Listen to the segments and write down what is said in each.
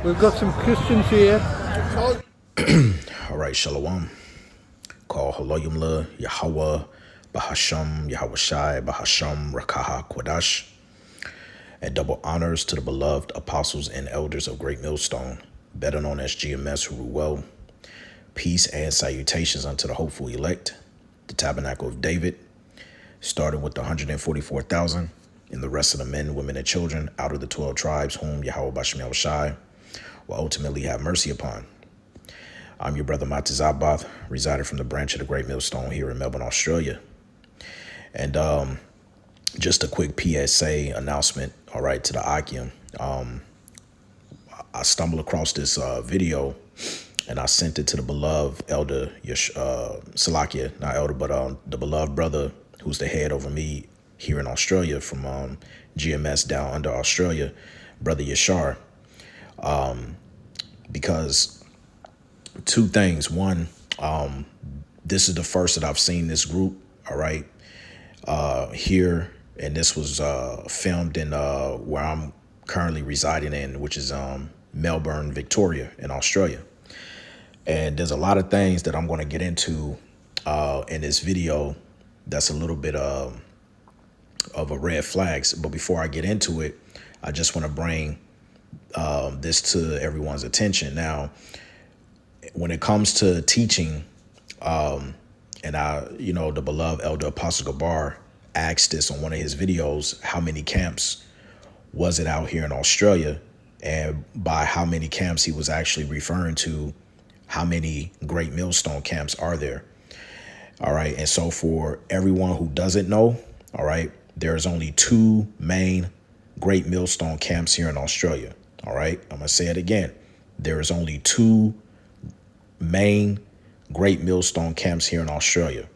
We've got some Christians here. All right, Shalom. Call Haloyumla, Yahweh, Bahasham, Yahweh Shai, Bahasham, Rakaha, Kwadash. And double honors to the beloved apostles and elders of Great Millstone, better known as GMS, who rule well. Peace and salutations unto the hopeful elect, the tabernacle of David, starting with the 144,000 and the rest of the men, women, and children out of the 12 tribes whom Yahweh Bashem Yahweh Shai will ultimately have mercy upon. I'm your brother Matizabath, residing from the branch of the Great Millstone here in Melbourne, Australia. And just a quick PSA announcement, all right, to the Akim. I stumbled across this video and I sent it to the beloved elder, Salakia, not elder, but the beloved brother who's the head over me here in Australia from GMS down under Australia, Brother Yashar. Because two things. One, this is the first that I've seen this group, all right, here. And this was filmed in where I'm currently residing in, which is Melbourne, Victoria in Australia. And there's a lot of things that I'm going to get into in this video that's a little bit of a red flags. But before I get into it, I just want to bring this to everyone's attention. Now, when it comes to teaching, and the beloved elder Apostle Gabar asked this on one of his videos, how many camps was it out here in Australia? And by how many camps he was actually referring to, how many Great Millstone camps are there? All right. And so for everyone who doesn't know, all right, there's only two main Great Millstone camps here in Australia. All right. I'm going to say it again. There is only two main Great Millstone camps here in Australia.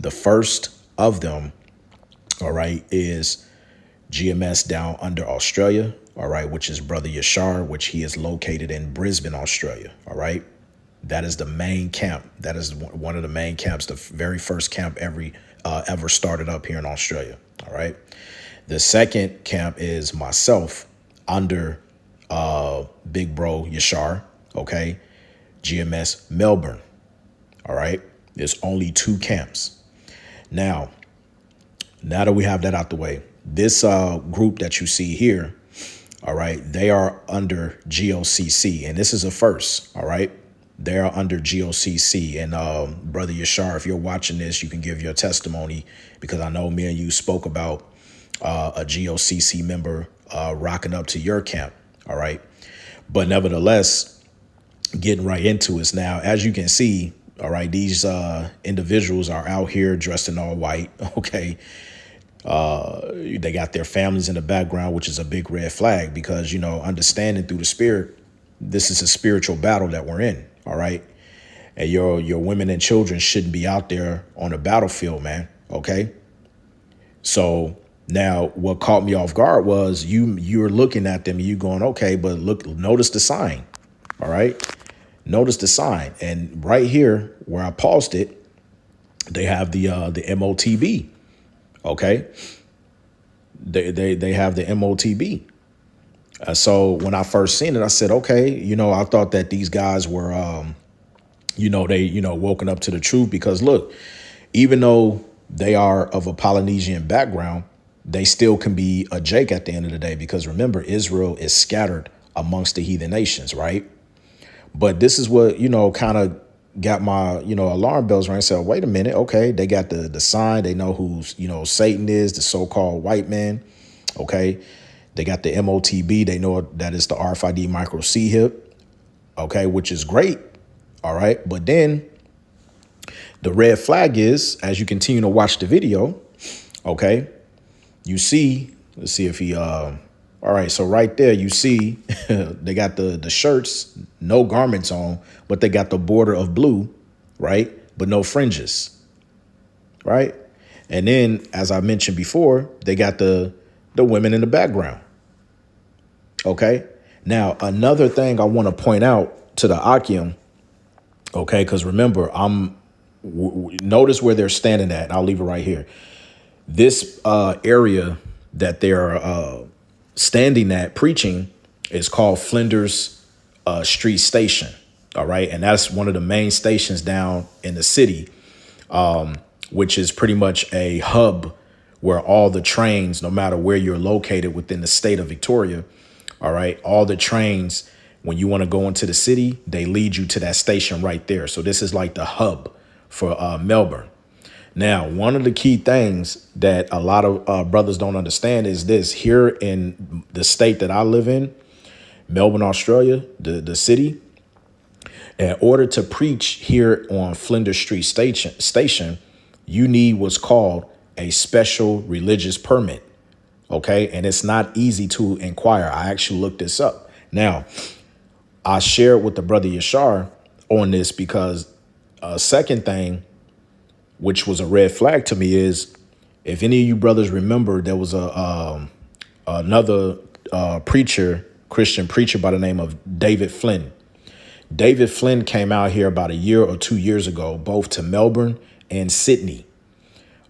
The first of them, all right, is GMS down under Australia, all right, which is Brother Yashar, which he is located in Brisbane, Australia, all right. That is the main camp. That is one of the main camps, the very first camp ever started up here in Australia, all right. The second camp is myself under Big Bro Yashar, okay, GMS Melbourne, all right. There's only two camps. Now that we have that out the way, this group that you see here, all right, they are under GOCC, and this is a first, all right. They are under GOCC, and Brother Yashar, if you're watching this, you can give your testimony, because I know me and you spoke about a GOCC member rocking up to your camp, all right. But nevertheless, getting right into it now, as you can see, all right, these individuals are out here dressed in all white, okay. They got their families in the background, which is a big red flag, because, understanding through the spirit, this is a spiritual battle that we're in, all right. And your women and children shouldn't be out there on the battlefield, man, okay. So now what caught me off guard was you're looking at them and you going, okay, but look, notice the sign, all right. Notice the sign, and right here where I paused it, they have the MOTB. Okay. They have the MOTB. So when I first seen it, I said, okay, I thought that these guys were, woken up to the truth, because look, even though they are of a Polynesian background, they still can be a Jake at the end of the day, because remember, Israel is scattered amongst the heathen nations, right? But this is what, kind of got my, alarm bells ringing. I said, wait a minute. Okay. They got the sign. They know who, Satan is, the so-called white man. Okay. They got the MOTB. They know that it's the RFID micro C hip. Okay. Which is great. All right. But then the red flag is, as you continue to watch the video, okay, you see, let's see if he, all right, so right there, you see they got the shirts, no garments on, but they got the border of blue, right? But no fringes, right? And then, as I mentioned before, they got the women in the background, okay? Now, another thing I want to point out to the Akim, okay, because remember, notice where they're standing at. I'll leave it right here. This area that they're standing at preaching is called Flinders Street Station. All right. And that's one of the main stations down in the city, which is pretty much a hub where all the trains, no matter where you're located within the state of Victoria, all right, all the trains, when you want to go into the city, they lead you to that station right there. So this is like the hub for Melbourne. Now, one of the key things that a lot of brothers don't understand is this. Here in the state that I live in, Melbourne, Australia, the city, in order to preach here on Flinders Street station, you need what's called a special religious permit. OK, and it's not easy to inquire. I actually looked this up. Now, I shared with the brother Yashar on this because a second thing, which was a red flag to me, is if any of you brothers remember, there was another preacher, Christian preacher by the name of David Flynn. David Flynn came out here about a year or 2 years ago, both to Melbourne and Sydney.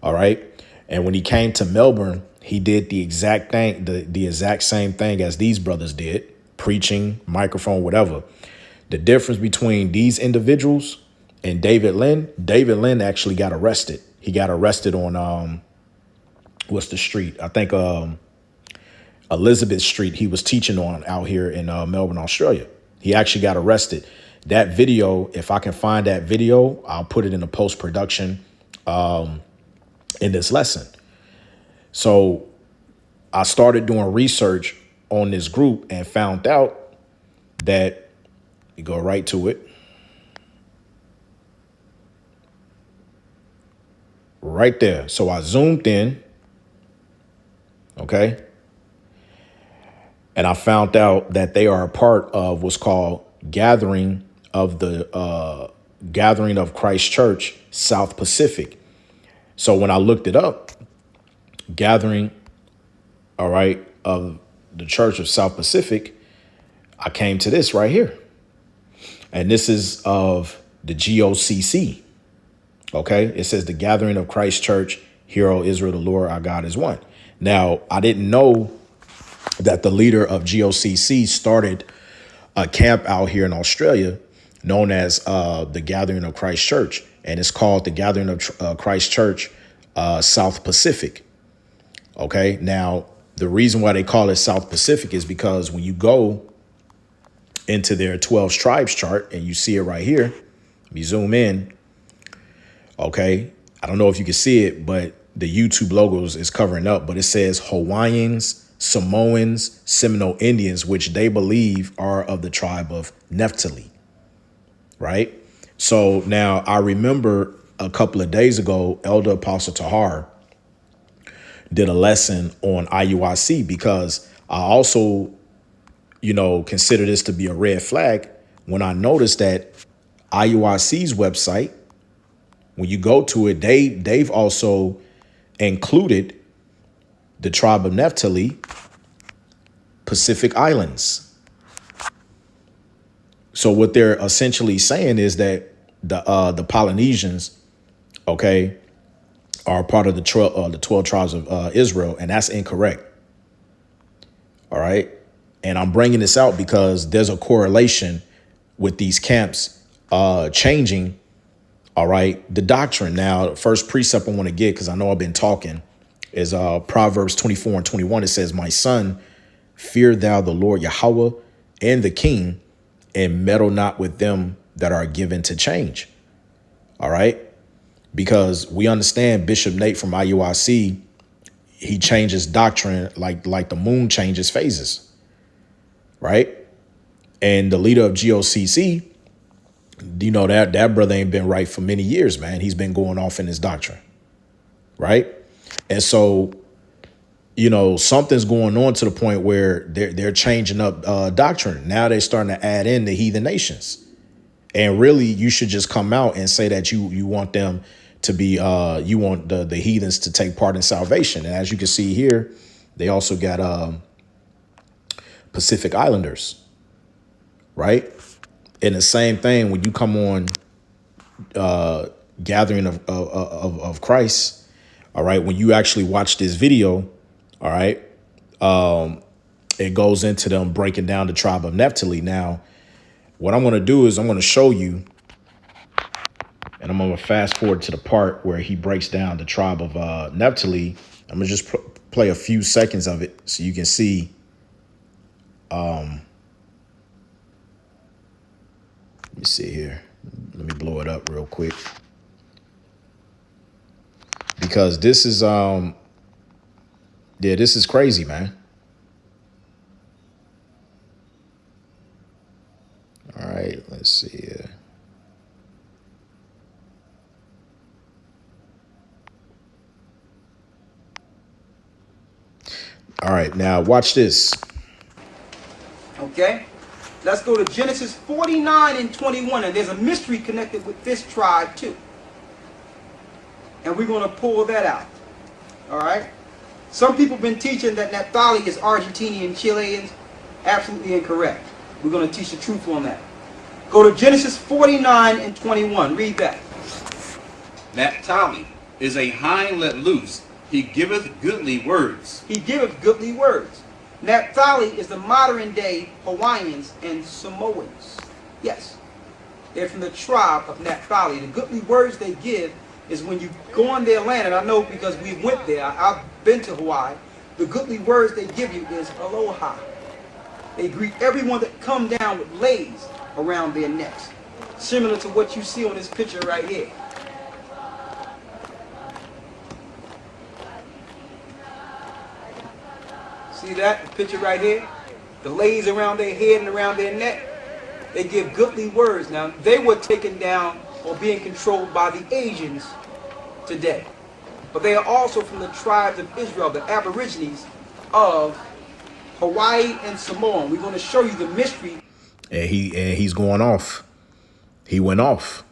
All right. And when he came to Melbourne, he did the exact thing, the exact same thing as these brothers did, preaching, microphone, whatever. The difference between these individuals and David Lynn actually got arrested. He got arrested on what's the street? I think Elizabeth Street. He was teaching on out here in Melbourne, Australia. He actually got arrested. That video, if I can find that video, I'll put it in the post-production in this lesson. So I started doing research on this group and found out that, you go right to it. Right there. So I zoomed in. OK. And I found out that they are a part of what's called Gathering of Christ Church, South Pacific. So when I looked it up, Gathering, all right, of the Church of South Pacific, I came to this right here. And this is of the GOCC. OK, it says the Gathering of Christ Church, Hear, O Israel, the Lord our God is one. Now, I didn't know that the leader of GOCC started a camp out here in Australia known as the Gathering of Christ Church. And it's called the Gathering of Christ Church, South Pacific. OK, now, the reason why they call it South Pacific is because when you go into their 12 tribes chart and you see it right here, let me zoom in. OK, I don't know if you can see it, but the YouTube logos is covering up, but it says Hawaiians, Samoans, Seminole Indians, which they believe are of the tribe of Naphtali. Right. So now I remember a couple of days ago, Elder Apostle Tahar did a lesson on IUIC because I also, consider this to be a red flag when I noticed that IUIC's website, when you go to it, they've also included the tribe of Naphtali, Pacific Islands. So what they're essentially saying is that the Polynesians, okay, are part of the 12 tribes of Israel, and that's incorrect. All right. And I'm bringing this out because there's a correlation with these camps changing. All right. The doctrine. Now, the first precept I want to get, because I know I've been talking, is Proverbs 24 and 21. It says, my son, fear thou the Lord Yahweh and the king, and meddle not with them that are given to change. All right. Because we understand Bishop Nate from IUIC, he changes doctrine like the moon changes phases. Right. And the leader of GOCC, that brother ain't been right for many years, man. He's been going off in his doctrine. Right. And so, something's going on to the point where they're changing up doctrine. Now they're starting to add in the heathen nations. And really, you should just come out and say that you want them to be you want the heathens to take part in salvation. And as you can see here, they also got Pacific Islanders. Right. And the same thing when you come on Gathering of Christ. All right. When you actually watch this video. All right. It goes into them breaking down the tribe of Naphtali. Now, what I'm going to do is I'm going to show you, and I'm going to fast forward to the part where he breaks down the tribe of Naphtali. I'm going to just play a few seconds of it so you can see. Let me see here. Let me blow it up real quick. Because this is, this is crazy, man. All right, let's see here. All right, now watch this. Okay, let's go to Genesis 49 and 21, and there's a mystery connected with this tribe too. And we're going to pull that out. All right. Some people have been teaching that Naphtali is Argentinian Chileans. Absolutely incorrect. We're going to teach the truth on that. Go to Genesis 49 and 21. Read that. Naphtali is a hind let loose. He giveth goodly words. He giveth goodly words. Naphtali is the modern day Hawaiians and Samoans. Yes. They're from the tribe of Naphtali. The goodly words they give is when you go on their land, and I know because we went there, I've been to Hawaii, the goodly words they give you is aloha. They greet everyone that come down with leis around their necks, similar to what you see on this picture right here. See that picture right here? The leis around their head and around their neck. They give goodly words. Now, they were taken down or being controlled by the Asians today. But they are also from the tribes of Israel, the aborigines of Hawaii and Samoa. We're going to show you the mystery. And he's going off. He went off.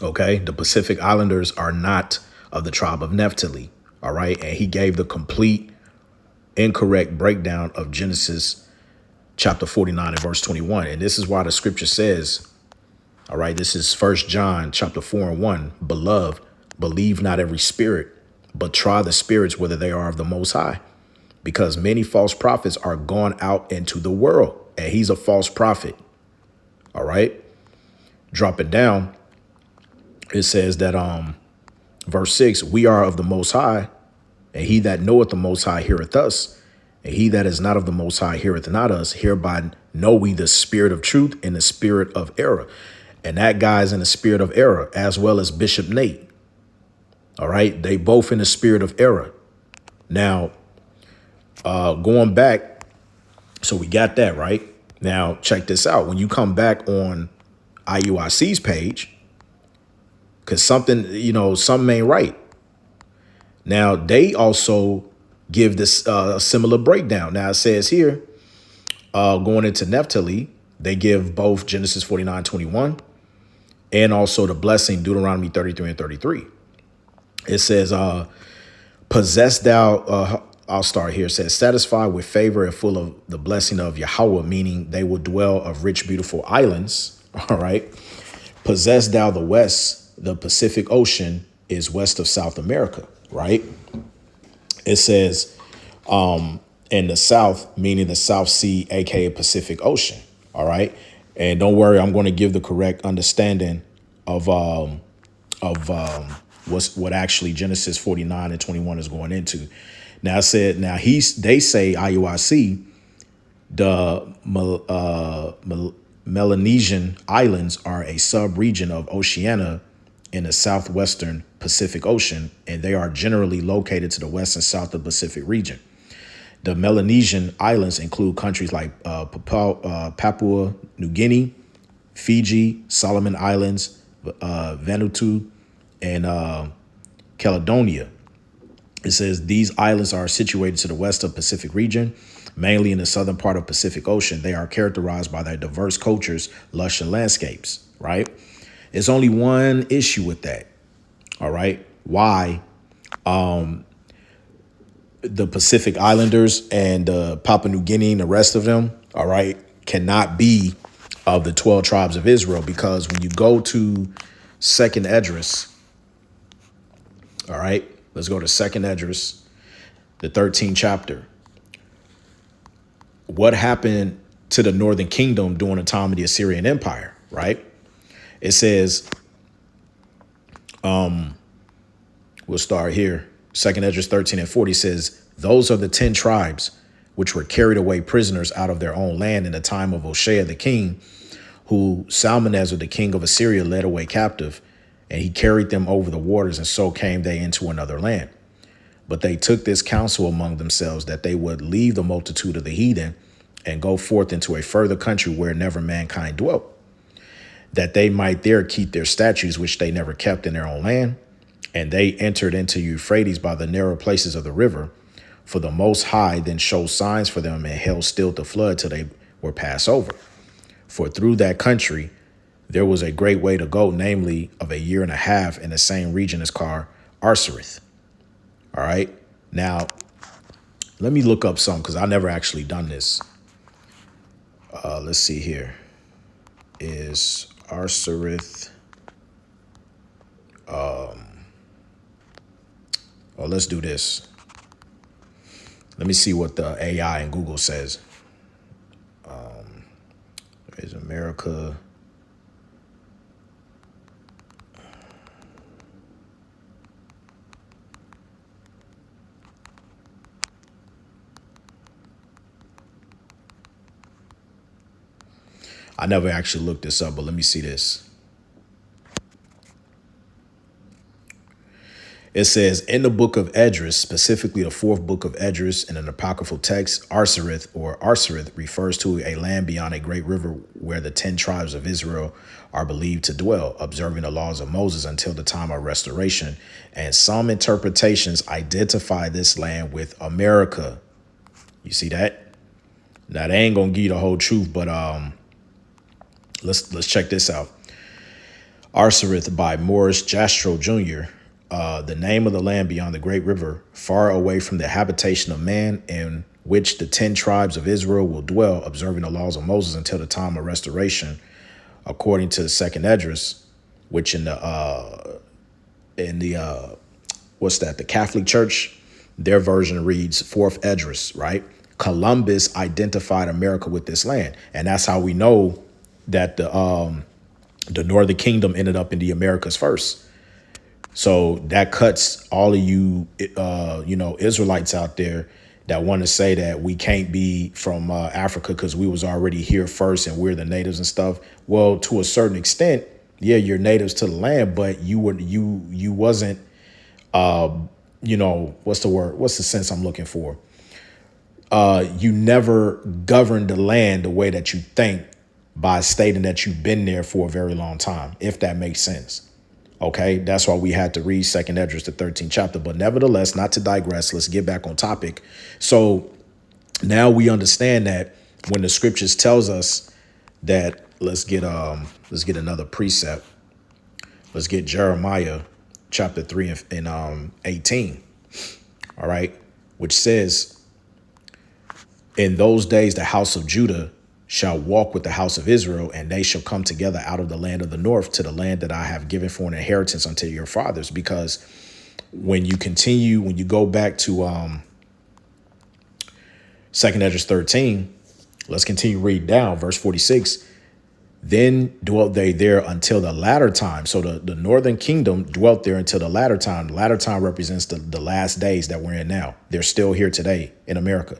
Okay, the Pacific Islanders are not of the tribe of Naphtali. All right, and he gave the complete incorrect breakdown of Genesis chapter 49 and verse 21. And this is why the scripture says, all right, this is 1 John chapter 4 and 1. Beloved, believe not every spirit, but try the spirits whether they are of the Most High, because many false prophets are gone out into the world. And he's a false prophet. All right. Drop it down. It says that verse 6, we are of the Most High, and he that knoweth the Most High heareth us, and he that is not of the Most High heareth not us. Hereby know we the spirit of truth and the spirit of error. And that guy's in the spirit of error, as well as Bishop Nate. All right. They both in the spirit of error. Now, going back. So we got that right. Now, check this out. When you come back on IUIC's page, because something ain't right. Now, they also give this similar breakdown. Now, it says here, going into Naphtali, they give both Genesis 49:21 and also the blessing, Deuteronomy 33 and 33. It says, possess thou, I'll start here. It says, satisfied with favor and full of the blessing of Yahweh, meaning they will dwell of rich, beautiful islands. All right. Possess thou the west, the Pacific Ocean is west of South America. Right. It says, in the south, meaning the South Sea, aka Pacific Ocean. All right. And don't worry, I'm going to give the correct understanding of what actually Genesis 49 and 21 is going into. Now, they say IUIC, the Melanesian Islands are a sub-region of Oceania in the southwestern Pacific Ocean, and they are generally located to the west and south of the Pacific region. The Melanesian Islands include countries like Papua New Guinea, Fiji, Solomon Islands, Vanuatu, and Caledonia. It says these islands are situated to the west of Pacific region, mainly in the southern part of Pacific Ocean. They are characterized by their diverse cultures, lush and landscapes, right? There's only one issue with that. All right. Why the Pacific Islanders and Papua New Guinea and the rest of them, all right, cannot be of the 12 tribes of Israel, because when you go to Second Esdras, all right, let's go to Second Esdras, the 13th chapter. What happened to the northern kingdom during the time of the Assyrian Empire, right? It says, we'll start here. 2nd Esdras 13:40 says, those are the 10 tribes which were carried away prisoners out of their own land in the time of Hoshea the king, who Salmanasar the king of Assyria led away captive, and he carried them over the waters, and so came they into another land. But they took this counsel among themselves that they would leave the multitude of the heathen and go forth into a further country where never mankind dwelt, that they might there keep their statutes which they never kept in their own land. And they entered into Euphrates by the narrow places of the river. For the Most High then showed signs for them and held still the flood till they were passed over. For through that country there was a great way to go, namely of a year and a half, in the same region as called Arsareth. All right. Now, let me look up something because I never actually done this. Let's see here. Is Arsareth. Let's do this. Let me see what the AI and Google says. Is America. I never actually looked this up, but let me see this. It says, in the book of Esdras, specifically the 4th book of Esdras, in an apocryphal text, Arsareth refers to a land beyond a great river where the 10 tribes of Israel are believed to dwell, observing the laws of Moses until the time of restoration. And some interpretations identify this land with America. You see that? Now, they ain't going to give you the whole truth, but let's check this out. Arsareth by Morris Jastrow Jr., the name of the land beyond the great river, far away from the habitation of man, in which the 10 tribes of Israel will dwell, observing the laws of Moses until the time of restoration, according to 2nd Esdras, which in the the Catholic Church, their version reads 4th Esdras, right? Columbus identified America with this land, and that's how we know that the Northern Kingdom ended up in the Americas first. So that cuts all of you, Israelites out there that want to say that we can't be from Africa because we was already here first and we're the natives and stuff. Well, to a certain extent, yeah, you're natives to the land, but you wasn't, what's the word? What's the sense I'm looking for? You never governed the land the way that you think by stating that you've been there for a very long time, if that makes sense. OK, that's why we had to read 2nd Esdras, the 13th chapter. But nevertheless, not to digress, let's get back on topic. So now we understand that when the scriptures tells us that, let's get another precept. Let's get Jeremiah chapter 3 and 18. All right, which says, in those days, the house of Judah shall walk with the house of Israel, and they shall come together out of the land of the north to the land that I have given for an inheritance unto your fathers. Because when you go back to 2nd Esdras 13, let's continue reading down, verse 46. Then dwelt they there until the latter time. So the northern kingdom dwelt there until the latter time. The latter time represents the last days that we're in now. They're still here today in America.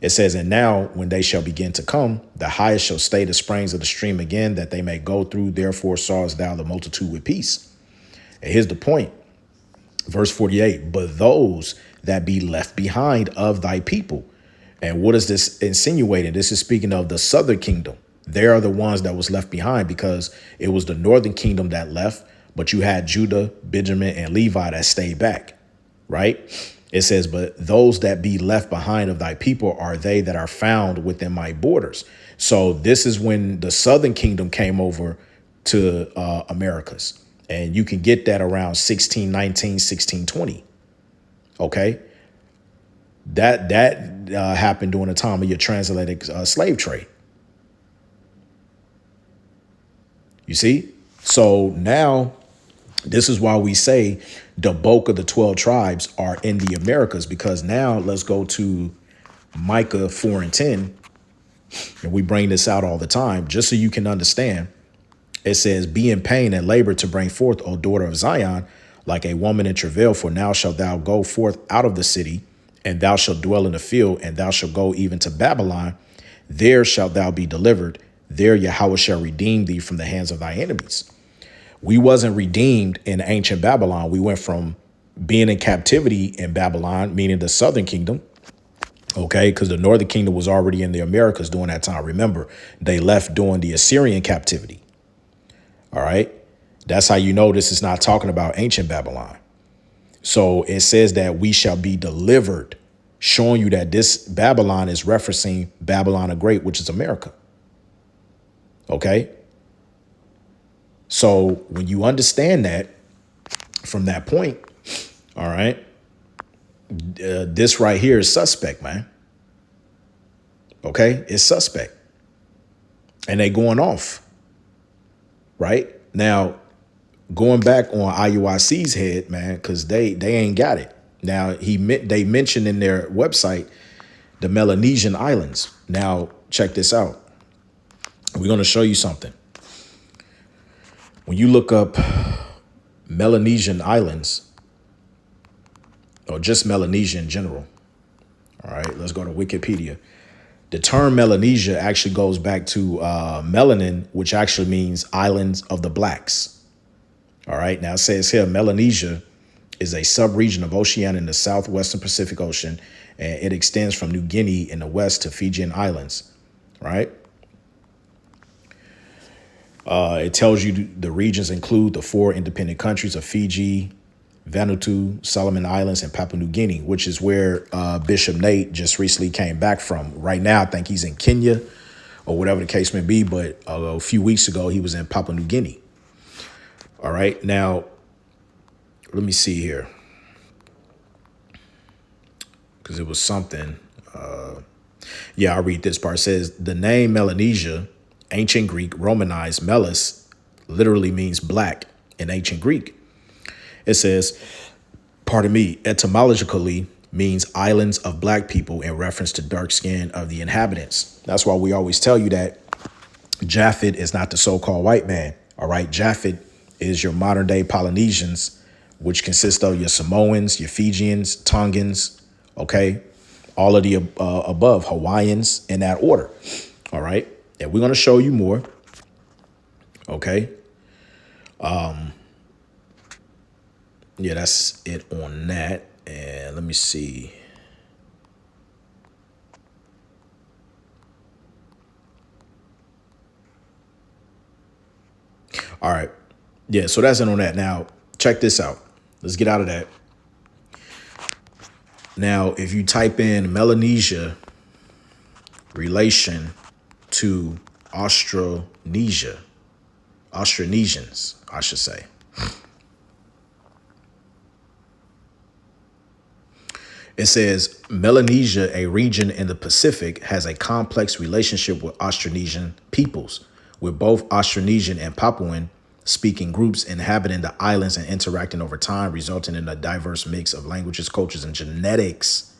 It says, and now when they shall begin to come, the highest shall stay the springs of the stream again, that they may go through. Therefore sawest thou the multitude with peace. And here's the point. Verse 48, but those that be left behind of thy people. And what is this insinuating? This is speaking of the southern kingdom. They are the ones that was left behind, because it was the northern kingdom that left, but you had Judah, Benjamin, and Levi that stayed back, right? It says, but those that be left behind of thy people are they that are found within my borders. So this is when the southern kingdom came over to Americas. And you can get that around 1619, 1620. OK, that happened during the time of your transatlantic slave trade. You see, so now this is why we say the bulk of the 12 tribes are in the Americas, because now let's go to Micah 4 and 10. and we bring this out all the time, just so you can understand. It says, be in pain and labor to bring forth, O daughter of Zion, like a woman in travail, for now shalt thou go forth out of the city, and thou shalt dwell in the field, and thou shalt go even to Babylon. There shalt thou be delivered. There Yahweh shall redeem thee from the hands of thy enemies. We wasn't redeemed in ancient Babylon. We went from being in captivity in Babylon, meaning the southern kingdom, okay, because the northern kingdom was already in the Americas during that time. Remember, they left during the Assyrian captivity. All right. That's how you know this is not talking about ancient Babylon. So it says that we shall be delivered, showing you that this Babylon is referencing Babylon the Great, which is America. OK. So when you understand that from that point, all right, this right here is suspect, man. OK, it's suspect. And they going off. Right now, going back on IUIC's head, man, because they ain't got it. Now, they mentioned in their website the Melanesian Islands. Now, check this out. We're going to show you something. When you look up Melanesian Islands, or just Melanesia in general, all right, let's go to Wikipedia. The term Melanesia actually goes back to melanin, which actually means islands of the blacks. All right. Now it says here Melanesia is a sub-region of Oceania in the southwestern Pacific Ocean, and it extends from New Guinea in the west to Fijian Islands. Right. It tells you the regions include the 4 independent countries of Fiji, Vanuatu, Solomon Islands, and Papua New Guinea, which is where Bishop Nate just recently came back from. Right now, I think he's in Kenya or whatever the case may be. But a few weeks ago, he was in Papua New Guinea. All right. Now, let me see here, because it was something. Yeah, I'll read this part. It says the name Melanesia, ancient Greek, Romanized Melis, literally means black in ancient Greek. It says, pardon me, etymologically means islands of black people in reference to dark skin of the inhabitants. That's why we always tell you that Japhet is not the so-called white man. All right. Japhet is your modern day Polynesians, which consist of your Samoans, your Fijians, Tongans. OK, all of the above, Hawaiians, in that order. All right. And we're going to show you more. OK. Yeah, that's it on that. And let me see. All right. Yeah, so that's it on that. Now, check this out. Let's get out of that. Now, if you type in Melanesia relation to Austronesians, I should say. It says Melanesia, a region in the Pacific, has a complex relationship with Austronesian peoples, with both Austronesian and Papuan speaking groups inhabiting the islands and interacting over time, resulting in a diverse mix of languages, cultures, and genetics.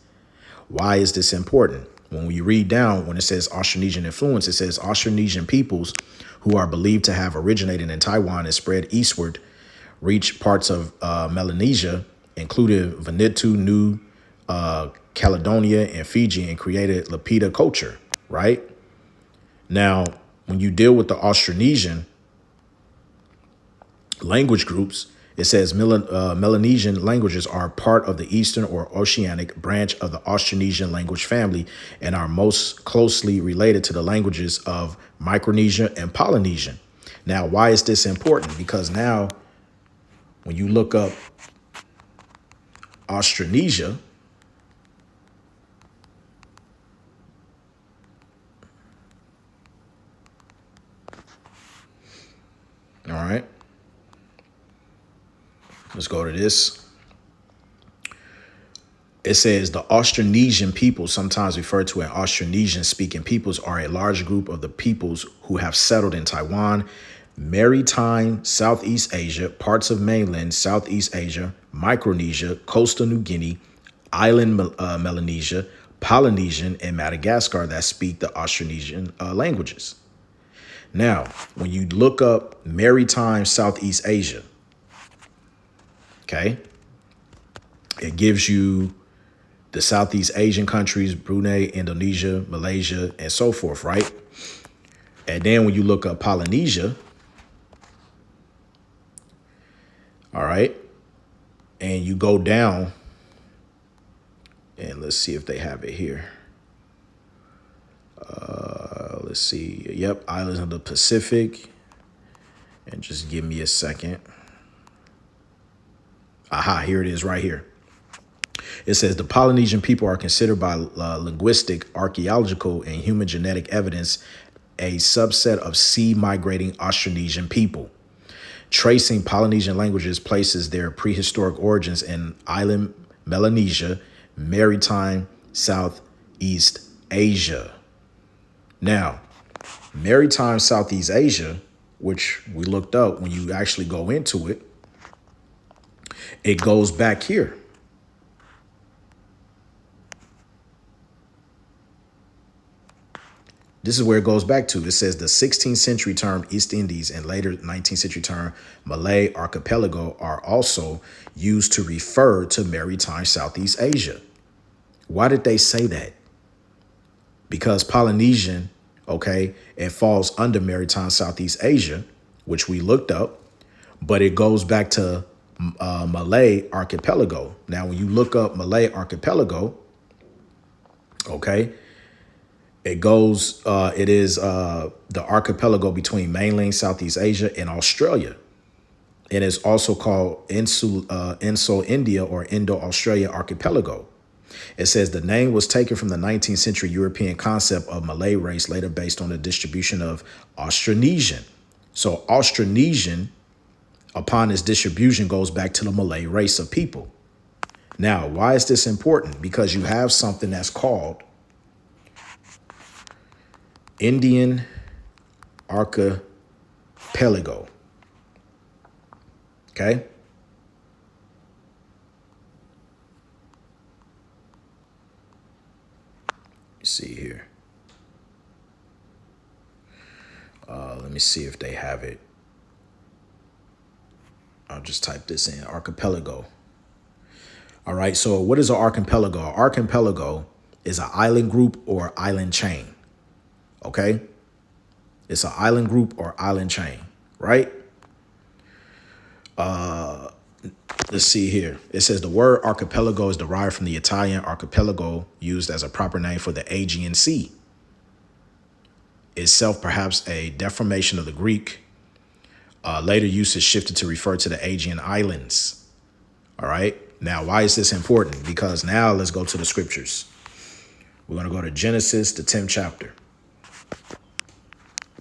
Why is this important? When we read down, when it says Austronesian influence, it says Austronesian peoples who are believed to have originated in Taiwan and spread eastward, reached parts of Melanesia, included Vanuatu, New Caledonia, and Fiji, and created Lapita culture, right? Now, when you deal with the Austronesian language groups, it says Melanesian languages are part of the Eastern or Oceanic branch of the Austronesian language family and are most closely related to the languages of Micronesia and Polynesian. Now, why is this important? Because now when you look up Austronesia, all right, let's go to this. It says the Austronesian peoples, sometimes referred to as Austronesian speaking peoples, are a large group of the peoples who have settled in Taiwan, Maritime, Southeast Asia, parts of mainland Southeast Asia, Micronesia, coastal New Guinea, island Melanesia, Polynesian, and Madagascar that speak the Austronesian languages. Now, when you look up maritime Southeast Asia, okay, it gives you the Southeast Asian countries, Brunei, Indonesia, Malaysia, and so forth, right? And then when you look up Polynesia, all right, and you go down, and let's see if they have it here. Let's see. Yep, islands of the Pacific. And just give me a second. Aha, here it is right here. It says the Polynesian people are considered by linguistic, archaeological, and human genetic evidence a subset of sea migrating Austronesian people. Tracing Polynesian languages places their prehistoric origins in island Melanesia, maritime Southeast Asia. Now, maritime Southeast Asia, which we looked up, when you actually go into it, it goes back here. This is where it goes back to. It says the 16th century term East Indies and later 19th century term Malay Archipelago are also used to refer to maritime Southeast Asia. Why did they say that? Because Polynesian, okay, it falls under maritime Southeast Asia, which we looked up, but it goes back to Malay Archipelago. Now, when you look up Malay Archipelago, okay, it is the archipelago between mainland Southeast Asia and Australia. It is also called Insul India or Indo-Australia Archipelago. It says the name was taken from the 19th century European concept of Malay race, later based on the distribution of Austronesian. So Austronesian, upon its distribution, goes back to the Malay race of people. Now, why is this important? Because you have something that's called Indian Archipelago. Okay? See here. Let me see if they have it. I'll just type this in, archipelago. All right, so what is an archipelago? An archipelago is an island group or island chain. Okay? It's an island group or island chain, right? Let's see here. It says the word archipelago is derived from the Italian archipelago, used as a proper name for the Aegean Sea. Itself perhaps a deformation of the Greek. Later usage shifted to refer to the Aegean Islands. All right. Now, why is this important? Because now let's go to the scriptures. We're going to go to Genesis, the 10th chapter.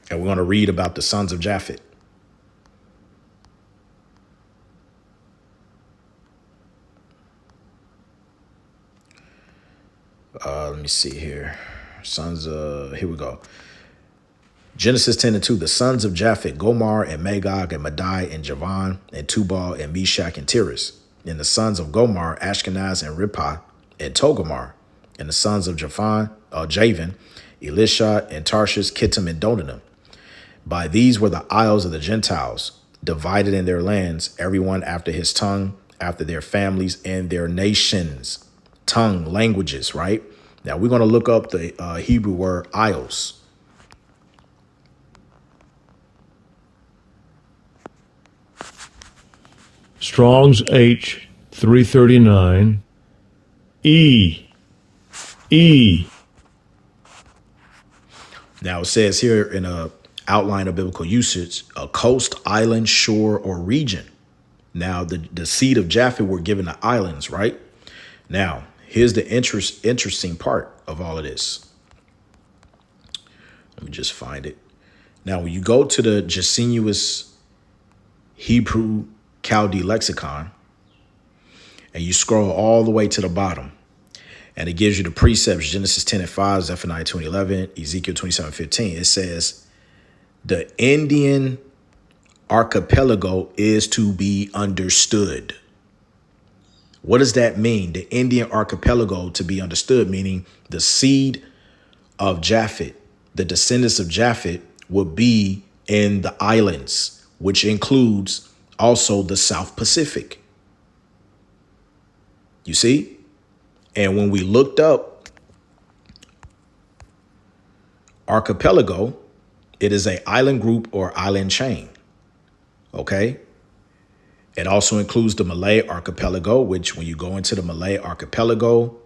And we're going to read about the sons of Japheth. Let me see here. Here we go. Genesis 10:2, the sons of Japheth, Gomer and Magog and Madai and Javan and Tubal and Meshach and Tiras. And the sons of Gomer, Ashkenaz and Rippah and Togarmah. And the sons of Javan, Elisha and Tarshish, Kittim and Dodanim. By these were the isles of the Gentiles, divided in their lands, everyone after his tongue, after their families and their nations. Tongue, languages, right? Now we're going to look up the Hebrew word isles. Strong's H 339. E. Now it says here in a outline of biblical usage, a coast, island, shore, or region. Now the seed of Japheth were given the islands, right? Now here's the interesting part of all of this. Let me just find it. Now when you go to the Jacenius Hebrew Chaldee lexicon, and you scroll all the way to the bottom, and it gives you the precepts, Genesis 10:5, Zephaniah 2:11, Ezekiel 27:15. It says, the Indian archipelago is to be understood. What does that mean? The Indian archipelago to be understood, meaning the seed of Japhet, the descendants of Japhet would be in the islands, which includes also the South Pacific. You see? And when we looked up archipelago, it is a island group or island chain. Okay. It also includes the Malay archipelago, which when you go into the Malay archipelago,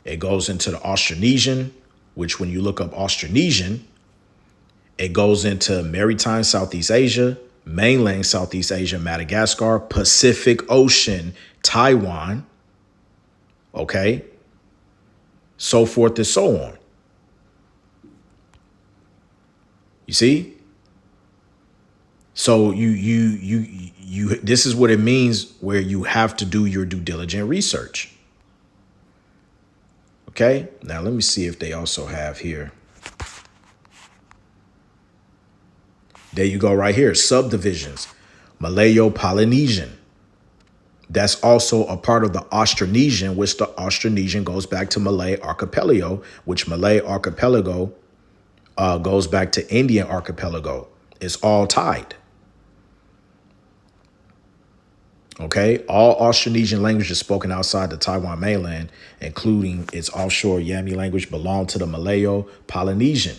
it goes into the Austronesian, which when you look up Austronesian, it goes into maritime Southeast Asia, mainland Southeast Asia, Madagascar, Pacific Ocean, Taiwan, okay, so forth and so on. You see? So you this is what it means where you have to do your due diligent research. Okay, now let me see if they also have here. There you go right here. Subdivisions. Malayo-Polynesian. That's also a part of the Austronesian, which the Austronesian goes back to Malay archipelago, which Malay archipelago goes back to Indian archipelago. It's all tied. Okay, all Austronesian languages spoken outside the Taiwan mainland, including its offshore Yami language, belong to the Malayo-Polynesian.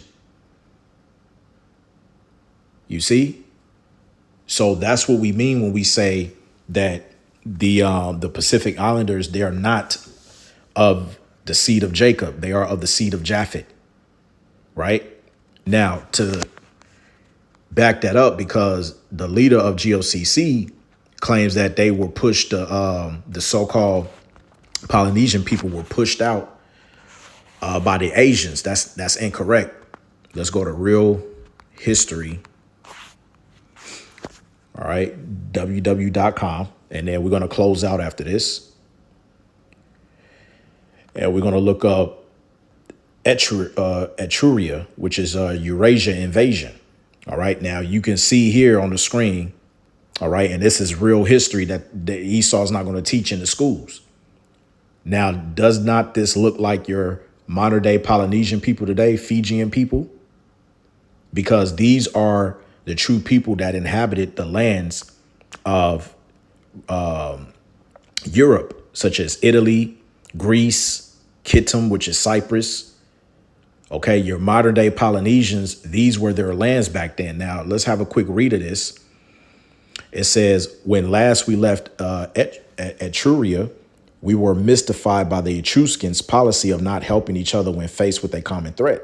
You see? So that's what we mean when we say that the Pacific Islanders, they are not of the seed of Jacob. They are of the seed of Japhet. Right? Now, to back that up, because the leader of GOCC claims that they were pushed, the so-called Polynesian people were pushed out by the Asians. That's incorrect. Let's go to real history. All right, www.com. And then we're going to close out after this. And we're going to look up Etruria, which is Eurasia invasion. All right, now you can see here on the screen. All right, and this is real history that Esau's not going to teach in the schools. Now, does not this look like your modern day Polynesian people today, Fijian people? Because these are the true people that inhabited the lands of Europe, such as Italy, Greece, Kittim, which is Cyprus. Okay, your modern day Polynesians, these were their lands back then. Now, let's have a quick read of this. It says, when last we left Etruria, we were mystified by the Etruscans' policy of not helping each other when faced with a common threat.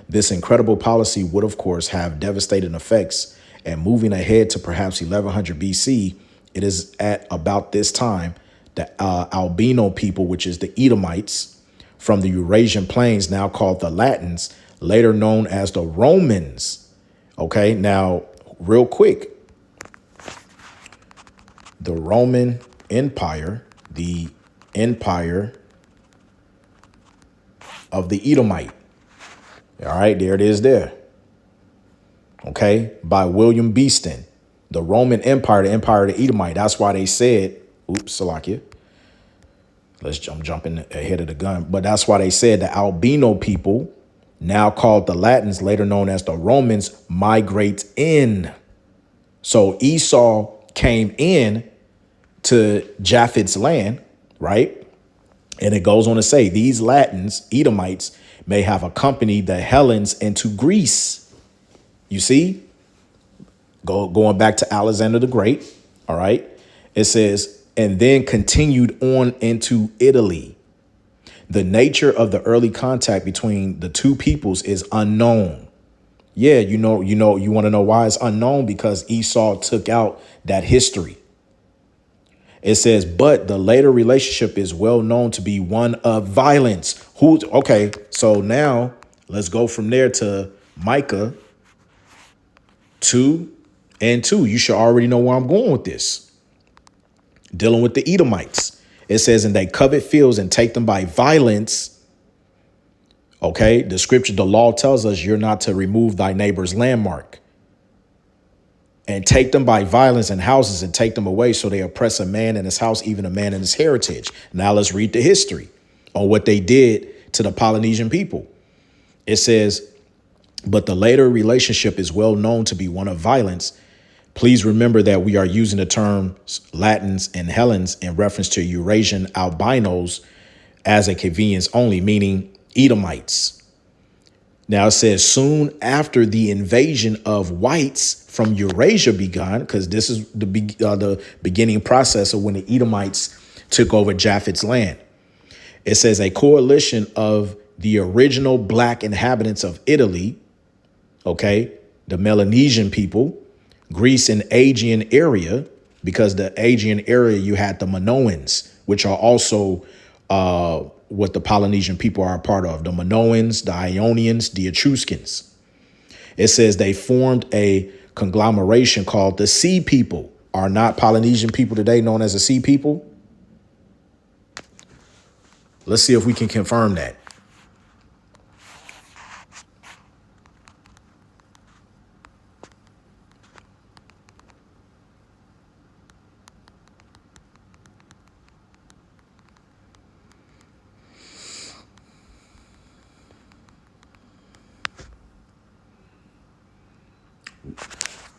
This incredible policy would, of course, have devastating effects. And moving ahead to perhaps 1100 BC, it is at about this time that albino people, which is the Edomites, from the Eurasian plains, now called the Latins, later known as the Romans. Okay, now, real quick, the Roman Empire, the empire of the Edomite. All right, there it is there. Okay, by William Beeston, the Roman Empire, the empire of the Edomite. That's why they said, oops, Salakia. I'm jumping ahead of the gun. But that's why they said the albino people, now called the Latins, later known as the Romans, migrate in. So Esau came in to Japhet's land, right? And it goes on to say these Latins, Edomites, may have accompanied the Hellenes into Greece. You see, going back to Alexander the Great. All right. It says, and then continued on into Italy. The nature of the early contact between the two peoples is unknown. Yeah, you want to know why it's unknown? Because Esau took out that history. It says, but the later relationship is well known to be one of violence. Okay, so now let's go from there to Micah 2 and 2. You should already know where I'm going with this. Dealing with the Edomites. It says, and they covet fields and take them by violence. Okay, the scripture, the law tells us you're not to remove thy neighbor's landmark. and take them by violence in houses and take them away. So they oppress a man in his house, even a man in his heritage. Now let's read the history on what they did to the Polynesian people. It says, but the later relationship is well known to be one of violence. Please remember that we are using the terms Latins and Hellenes in reference to Eurasian albinos as a convenience only, meaning Edomites. Now it says soon after the invasion of whites from Eurasia began, because this is the beginning process of when the Edomites took over Japhet's land. It says a coalition of the original black inhabitants of Italy, okay, the Melanesian people, Greece and Aegean area, because the Aegean area you had the Minoans, which are also what the Polynesian people are a part of, the Minoans, the Ionians, the Etruscans. It says they formed a conglomeration called the Sea People. Are not Polynesian people today known as the Sea People? Let's see if we can confirm that.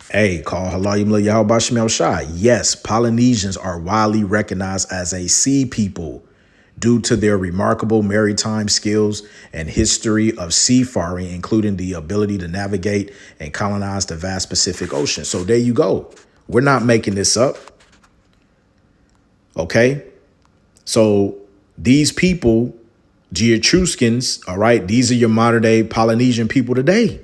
Hey, call Halayim Yahweh Shemel Shai. Yes, Polynesians are widely recognized as a sea people due to their remarkable maritime skills and history of seafaring, including the ability to navigate and colonize the vast Pacific Ocean. So there you go. We're not making this up. Okay. So these people, the Etruscans, all right, these are your modern day Polynesian people today,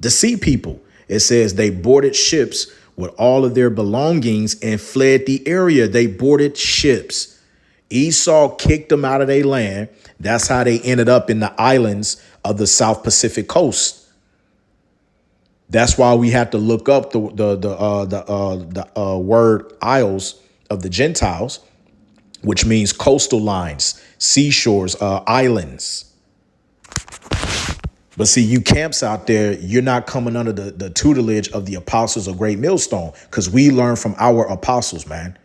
the sea people. It says they boarded ships with all of their belongings and fled the area. They boarded ships. Esau kicked them out of their land. That's how they ended up in the islands of the South Pacific coast. That's why we have to look up the word isles of the Gentiles, which means coastal lines, seashores, islands. But see, you camps out there, you're not coming under the tutelage of the apostles of Great Millstone, because we learn from our apostles, man.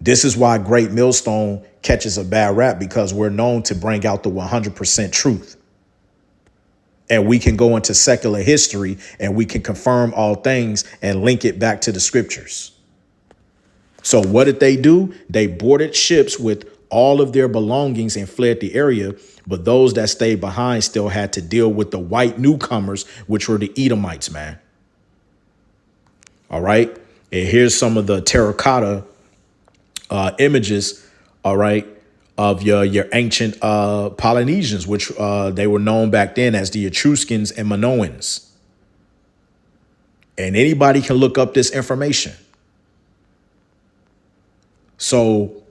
This is why Great Millstone catches a bad rap, because we're known to bring out the 100% truth. And we can go into secular history and we can confirm all things and link it back to the scriptures. So what did they do? They boarded ships with all of their belongings and fled the area. But those that stayed behind still had to deal with the white newcomers, which were the Edomites, man. All right. And here's some of the terracotta images, all right, of your ancient Polynesians, which they were known back then as the Etruscans and Minoans. And anybody can look up this information. So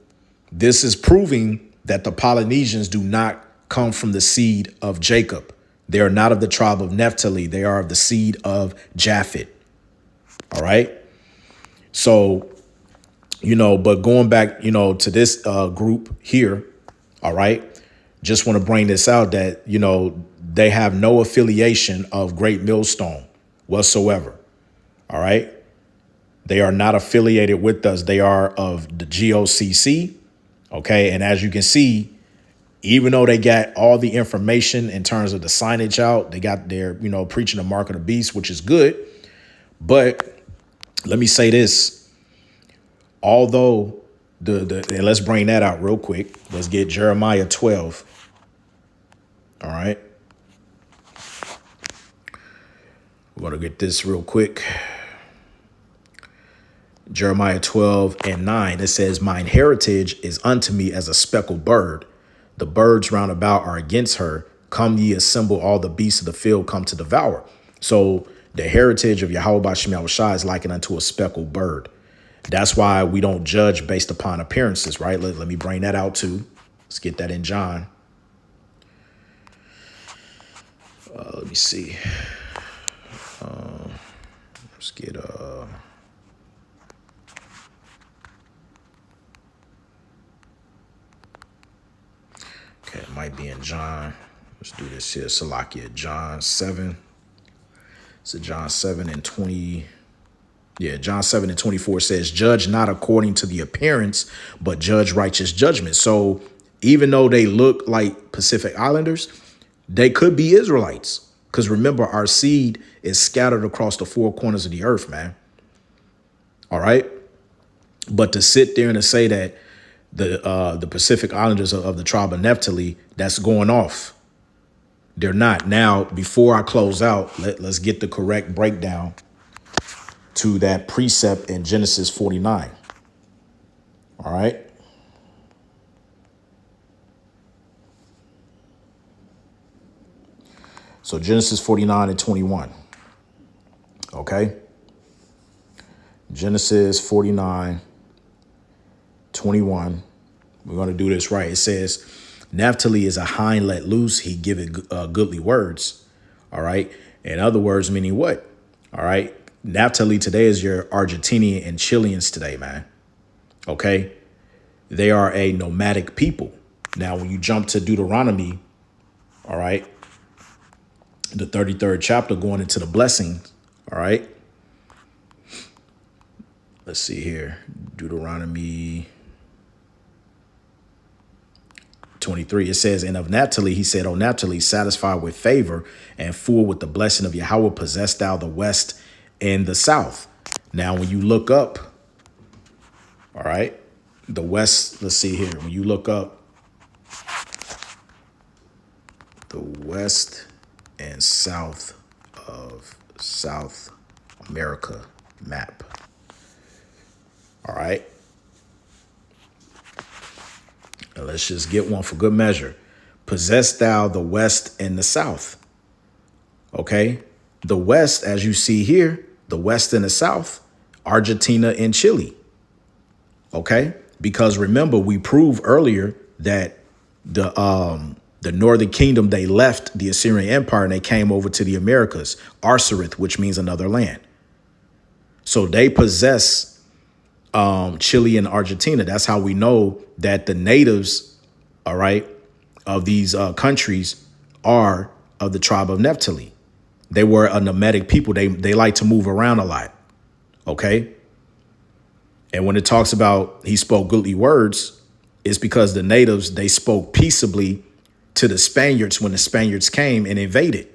this is proving that the Polynesians do not come from the seed of Jacob. They are not of the tribe of Naphtali. They are of the seed of Japhet. All right. So, but going back, to this group here. All right. Just want to bring this out that, they have no affiliation of Great Millstone whatsoever. All right. They are not affiliated with us. They are of the GOCC. OK. And as you can see, even though they got all the information in terms of the signage out, they got their, preaching the mark of the beast, which is good. But let me say this. Although and let's bring that out real quick. Let's get Jeremiah 12. All right. We're going to get this real quick. Jeremiah 12:9. It says, mine heritage is unto me as a speckled bird. The birds round about are against her. Come ye, assemble all the beasts of the field, come to devour. So the heritage of Yahweh Shemel Shai is likened unto a speckled bird. That's why we don't judge based upon appearances, right? Let me bring that out too. Let's get that in John. Let me see. Let's get okay, it might be in John. Let's do this here. Salakia, John 7. So John 7 and 20. Yeah, John 7:24 says, judge not according to the appearance, but judge righteous judgment. So even though they look like Pacific Islanders, they could be Israelites. Because remember, our seed is scattered across the four corners of the earth, man. All right. But to sit there and to say that the Pacific Islanders of the tribe of Naphtali, that's going off. They're not. Now, before I close out, let's get the correct breakdown to that precept in Genesis 49. All right. So Genesis 49:21. Okay. Genesis 49:21. We're going to do this right. It says, Naphtali is a hind let loose. He giveth goodly words. All right. In other words, meaning what? All right. Naphtali today is your Argentinian and Chileans today, man. Okay. They are a nomadic people. Now, when you jump to Deuteronomy, all right, the 33rd chapter going into the blessings. All right. Let's see here. Deuteronomy 23. It says, and of Naphtali, he said, O Naphtali, satisfied with favor and full with the blessing of Yahweh, possess thou the west and the south. Now, when you look up, all right, the west, let's see here. When you look up the west and south of South America map. All right. And let's just get one for good measure. Possess thou the west and the south. Okay. The west, as you see here, the west and the south, Argentina and Chile. Okay. Because remember, we proved earlier that the Northern Kingdom, they left the Assyrian Empire and they came over to the Americas, Arsareth, which means another land. So they possess Chile and Argentina. That's how we know that the natives, all right, of these countries are of the tribe of Naphtali. They were a nomadic people. They like to move around a lot. Okay. And when it talks about he spoke goodly words, it's because the natives, they spoke peaceably to the Spaniards when the Spaniards came and invaded.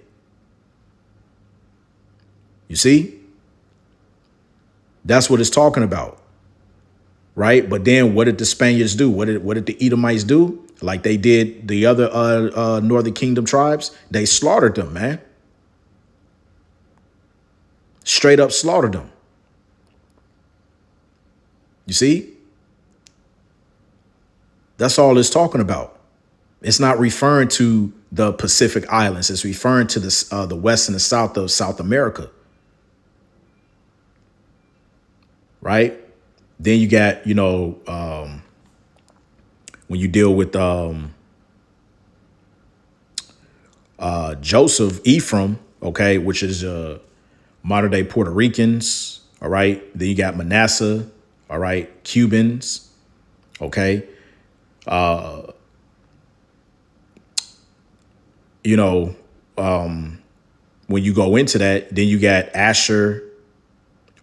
You see? That's what it's talking about. Right. But then what did the Spaniards do? What did the Edomites do? Like they did the other Northern Kingdom tribes? They slaughtered them, man. Straight up slaughtered them. You see? That's all it's talking about. It's not referring to the Pacific Islands. It's referring to the west and the south of South America. Right? Then you got, when you deal with Joseph, Ephraim, okay, which is modern day Puerto Ricans. All right. Then you got Manasseh. All right. Cubans. Okay. When you go into that, then you got Asher.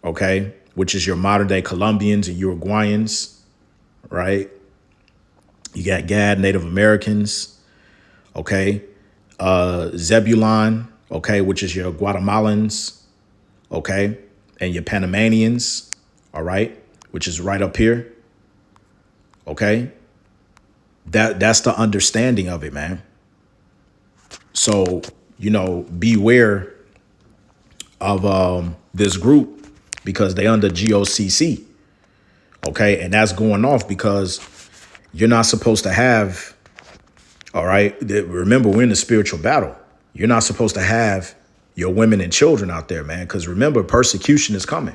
Okay. Which is your modern day Colombians and Uruguayans. Right. You got Gad, Native Americans. Okay. Zebulon. Okay. Which is your Guatemalans. Okay. And your Panamanians. All right. Which is right up here. Okay. That's the understanding of it, man. So, beware of this group because they under GOCC. Okay. And that's going off because you're not supposed to have. All right. Remember, we're in a spiritual battle. You're not supposed to have your women and children out there, man, because remember, persecution is coming.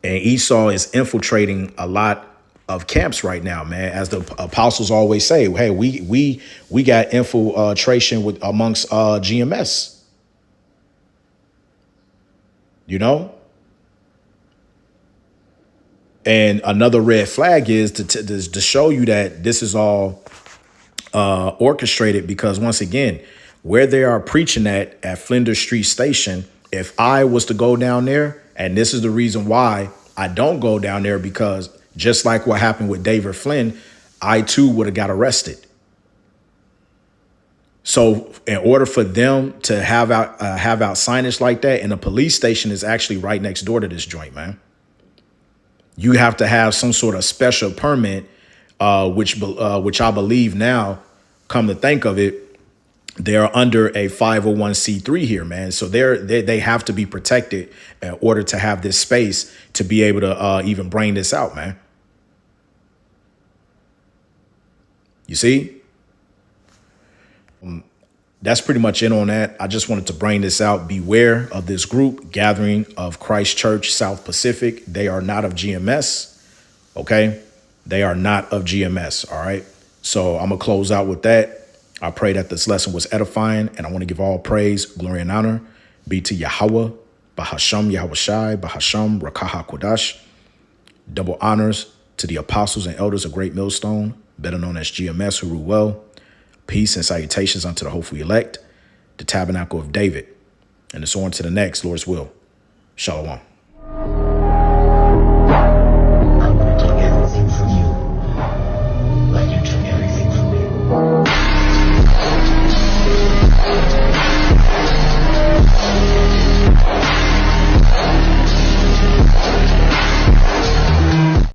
And Esau is infiltrating a lot of camps right now, man. As the apostles always say, hey, we got infiltration amongst GMS. And another red flag is to show you that this is all orchestrated, because once again, where they are preaching at Flinders Street Station, if I was to go down there And this is the reason why I don't go down there, because just like what happened with David Flynn, I too would have got arrested. So in order for them to have out signage like that, and the police station is actually right next door to this joint, man, you have to have some sort of special permit, which I believe now, come to think of it, they're under a 501c3 here, man. So they have to be protected in order to have this space to be able to even bring this out, man. You see? That's pretty much it on that. I just wanted to bring this out. Beware of this group, Gathering of Christ Church South Pacific. They are not of GMS, okay? They are not of GMS, all right? So I'm going to close out with that. I pray that this lesson was edifying, and I want to give all praise, glory, and honor be to Yahweh, Bahasham Yahushai, Bahasham Rakaha Kodash. Double honors to the apostles and elders of Great Millstone, better known as GMS, who rule well. Peace and salutations unto the hopefully elect, the tabernacle of David, and it's on to the next, Lord's will. Shalom.